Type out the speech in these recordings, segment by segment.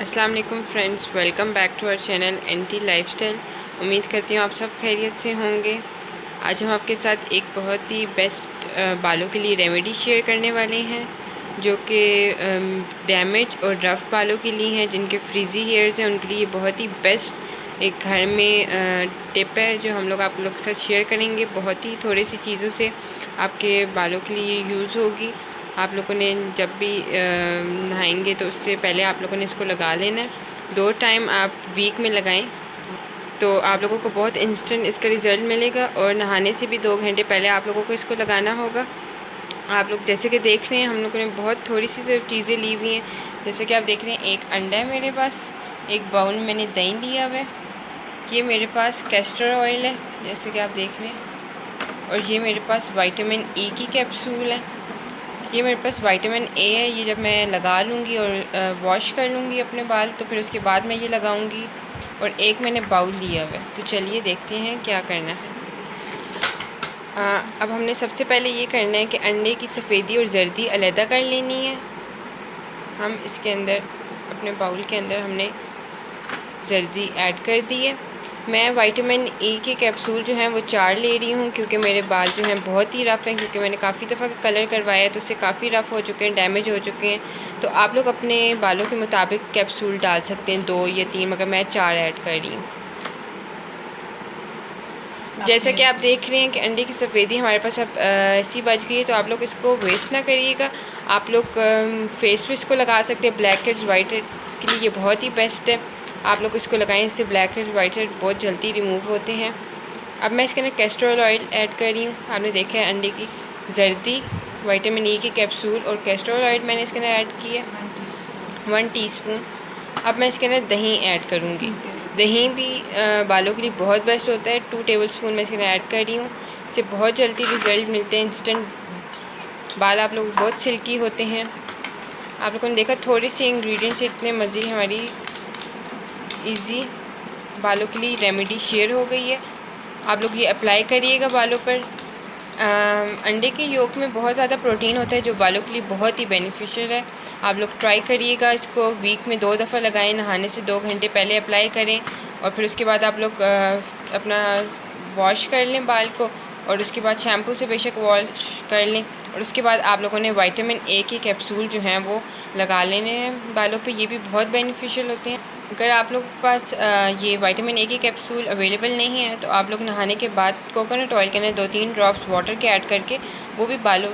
अस्सलाम वालेकुम friends, welcome back to our channel anti lifestyle. उम्मीद करती हूँ आप सब खैरियत से होंगे। आज हम आपके साथ एक बहुत ही बेस्ट बालों के लिए रेमेडी शेयर करने वाले हैं, जो कि डैमेज और रफ़ बालों के लिए हैं, जिनके फ्रीज़ी हेयर्स हैं उनके लिए बहुत ही बेस्ट एक घर में टिप है जो हम लोग आप लोग के साथ शेयर करेंगे। बहुत ही थोड़ी सी चीज़ों से आपके बालों के लिए यूज़ होगी। आप लोगों ने जब भी नहाएंगे तो उससे पहले आप लोगों ने इसको लगा लेना है। 2 टाइम आप वीक में लगाएं तो आप लोगों को बहुत इंस्टेंट इसका रिज़ल्ट मिलेगा। और नहाने से भी 2 घंटे पहले आप लोगों को इसको लगाना होगा। आप लोग जैसे कि देख रहे हैं, हम लोगों ने बहुत थोड़ी सी सिर्फ चीज़ें ली हुई हैं। जैसे कि आप देख रहे हैं, एक अंडा है मेरे पास, एक बाउल में मैंने दही लिया हुआ है, ये मेरे पास कैस्टर ऑयल है जैसे कि आप देख रहे हैं, और ये मेरे पास विटामिन ई की कैप्सूल है। ये मेरे पास विटामिन ए है। ये जब मैं लगा लूँगी और वॉश कर लूँगी अपने बाल तो फिर उसके बाद मैं ये लगाऊँगी। और एक मैंने बाउल लिया हुआ है। तो चलिए देखते हैं क्या करना है। अब हमने सबसे पहले ये करना है कि अंडे की सफ़ेदी और जर्दी अलहदा कर लेनी है। हम इसके अंदर अपने बाउल के अंदर हमने जर्दी ऐड कर दी है। मैं विटामिन ई के कैप्सूल जो हैं वो 4 ले रही हूँ, क्योंकि मेरे बाल जो हैं बहुत ही रफ़ हैं, क्योंकि मैंने काफ़ी दफ़ा कलर करवाया है तो उससे काफ़ी रफ़ हो चुके हैं, डैमेज हो चुके हैं। तो आप लोग अपने बालों के मुताबिक कैप्सूल डाल सकते हैं, 2 या 3, मगर मैं 4 ऐड कर रही हूँ। जैसा कि आप देख रहे हैं कि अंडे की सफ़ेदी हमारे पास अब ऐसी बच गई है, तो आप लोग इसको वेस्ट ना करिएगा। आप लोग फेस पे इसको लगा सकते हैं। ब्लैक हेड्स वाइट हेड्स के लिए ये बहुत ही बेस्ट है। आप लोग इसको लगाएं, इससे ब्लैक हेड्स वाइट हेड बहुत जल्दी रिमूव होते हैं। अब मैं इसके अंदर कैस्टर ऑयल ऐड कर रही हूँ। आपने देखा है अंडे की जर्दी, विटामिन ई की कैप्सूल और कैस्टर ऑयल मैंने इसके अंदर ऐड की है, 1 टीस्पून। अब मैं इसके अंदर दही ऐड करूँगी। दही भी बालों के लिए बहुत बेस्ट होता है। 2 टेबलस्पून मैं इसके अंदर ऐड कर रही हूँ। इससे बहुत जल्दी रिज़ल्ट मिलते हैं, इंस्टेंट बाल आप लोग बहुत सिल्की होते हैं। आप लोगों ने देखा थोड़ी सी इंग्रेडिएंट्स से इतने मज़े हमारी इजी बालों के लिए रेमेडी शेयर हो गई है। आप लोग ये अप्लाई करिएगा बालों पर। अंडे के योक में बहुत ज़्यादा प्रोटीन होता है जो बालों के लिए बहुत ही बेनिफिशियल है। आप लोग ट्राई करिएगा इसको। वीक में 2 दफ़ा लगाएं, नहाने से 2 घंटे पहले अप्लाई करें और फिर उसके बाद आप लोग अपना वॉश कर लें बाल को, और उसके बाद शैम्पू से बेशक वॉश कर लें। और उसके बाद आप लोगों ने विटामिन ए के कैप्सूल जो हैं वो लगा लेने हैं बालों पे। ये भी बहुत बेनिफिशियल होते हैं। अगर आप लोगों के पास ये विटामिन ए की कैप्सूल अवेलेबल नहीं है तो आप लोग नहाने के बाद कोकोनट ऑयल के अंदर 2-3 ड्रॉप्स वाटर के ऐड करके, वो भी बालों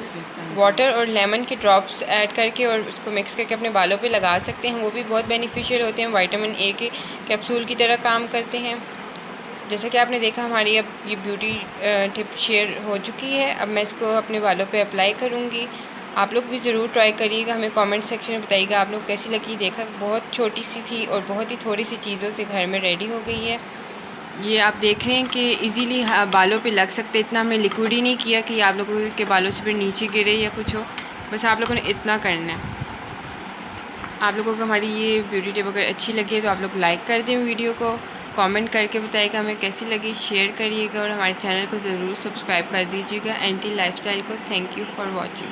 वाटर और लेमन के ड्रॉप्स ऐड करके और उसको मिक्स करके अपने बालों पे लगा सकते हैं। वो भी बहुत बेनिफिशियल होते हैं, विटामिन ए के कैप्सूल की तरह काम करते हैं। जैसा कि आपने देखा हमारी अब ये ब्यूटी टिप शेयर हो चुकी है। अब मैं इसको अपने बालों पे अप्लाई करूँगी। आप लोग भी ज़रूर ट्राई करिएगा, हमें कमेंट सेक्शन में बताइएगा आप लोग कैसी लगी। देखा बहुत छोटी सी थी और बहुत ही थोड़ी सी चीज़ों से घर में रेडी हो गई है। ये आप देख रहे हैं कि इजीली बालों पे लग सकते। इतना हमने लिक्विड ही नहीं किया कि आप लोगों के बालों से फिर नीचे गिरे या कुछ हो। बस आप लोगों ने इतना करना है। आप लोगों को हमारी ये ब्यूटी टिप अगर अच्छी लगी है तो आप लोग लाइक कर दें वीडियो को, कमेंट करके बताइएगा हमें कैसी लगी, शेयर करिएगा और हमारे चैनल को ज़रूर सब्सक्राइब कर दीजिएगा एंटी लाइफस्टाइल को। Thank you for watching.